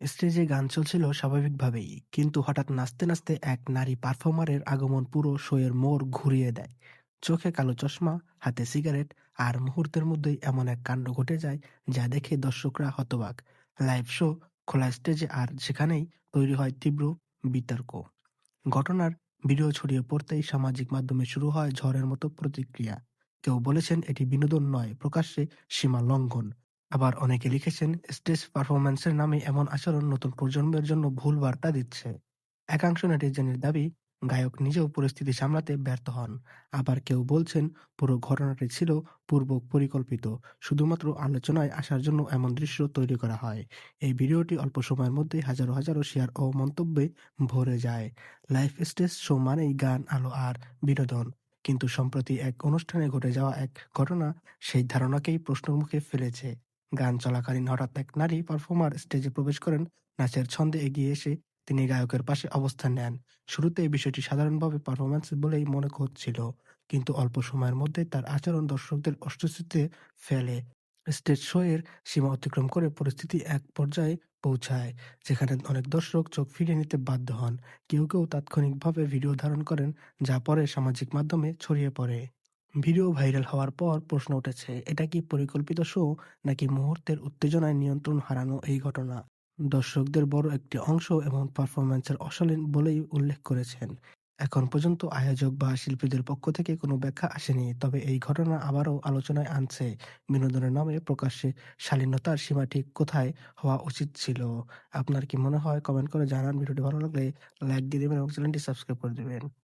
স্টেজে গান চলছিল স্বাভাবিকভাবেই, কিন্তু হঠাৎ নাচতে নাচতে এক নারী পারফর্মারের আগমন পুরো শোয়ের মোড় ঘুরিয়ে দেয়। চোখে কালো চশমা, হাতে সিগারেট, আর মুহূর্তের মধ্যেই এমন এক কাণ্ড ঘটে যায় যা দেখে দর্শকরা হতবাক। লাইভ শো, খোলা স্টেজে, আর সেখানেই তৈরি হয় তীব্র বিতর্ক। ঘটনার ভিডিও ছড়িয়ে পড়তেই সামাজিক মাধ্যমে শুরু হয় ঝড়ের মতো প্রতিক্রিয়া। কেউ বলেছেন এটি বিনোদন নয়, প্রকাশ্যে সীমা লঙ্ঘন। আবার অনেকে লিখেছেন স্টেজ পারফরম্যান্সের নামে এমন আচরণ নতুন প্রজন্মের জন্য ভুল বার্তা দিচ্ছে। একাংশ নেটিজেনের দাবি গায়ক নিজেও পরিস্থিতি সামলাতে ব্যর্থ হন। আবার কেউ বলছেন পুরো ঘটনাটি ছিল পূর্ব পরিকল্পিত, শুধুমাত্র আলোচনায় আসার জন্য এমন দৃশ্য তৈরি করা হয়। এই ভিডিওটি অল্প সময়ের মধ্যে হাজারো হাজারো শেয়ার ও মন্তব্যে ভরে যায়। লাইভ স্টেজ শো মানেই গান, আলো আর বিনোদন, কিন্তু সম্প্রতি এক অনুষ্ঠানে ঘটে যাওয়া এক ঘটনা সেই ধারণাকেই প্রশ্নের মুখে ফেলেছে। গান চলাকালীন হঠাৎ এক নারী পারফর্মার স্টেজে প্রবেশ করেন। নাচের ছন্দে এগিয়ে এসে তিনি গায়কের পাশে অবস্থান নেন। শুরুতে এই বিষয়টি সাধারণভাবে পারফরম্যান্স বলেই মনে হচ্ছিল, কিন্তু অল্প সময়ের মধ্যে তার আচরণ দর্শকদের অস্বস্তিতে ফেলে। স্টেজ শো এর সীমা অতিক্রম করে পরিস্থিতি এক পর্যায়ে পৌঁছায়, যেখানে অনেক দর্শক চোখ ফিরিয়ে নিতে বাধ্য হন। কেউ কেউ তাৎক্ষণিকভাবে ভিডিও ধারণ করেন, যা পরে সামাজিক মাধ্যমে ছড়িয়ে পড়ে। ভিডিও ভাইরাল হওয়ার পর প্রশ্ন উঠেছে, এটা কি পরিকল্পিত শো, নাকি মুহূর্তের উত্তেজনায় নিয়ন্ত্রণ হারানো এই ঘটনা? দর্শকদের বড় একটি অংশ এবং পারফরম্যান্সের অশালীন বলেই উল্লেখ করেছেন। এখন পর্যন্ত আয়োজক বা শিল্পীদের পক্ষ থেকে কোনো ব্যাখ্যা আসেনি, তবে এই ঘটনা আবারও আলোচনায় আনছে বিনোদনের নামে প্রকাশ্যে শালীনতার সীমা ঠিক কোথায় হওয়া উচিত ছিল। আপনার কি মনে হয়? কমেন্ট করে জানান। ভিডিওটি ভালো লাগলে লাইক দিয়ে দেবেন এবং চ্যানেলটি সাবস্ক্রাইব করে দেবেন।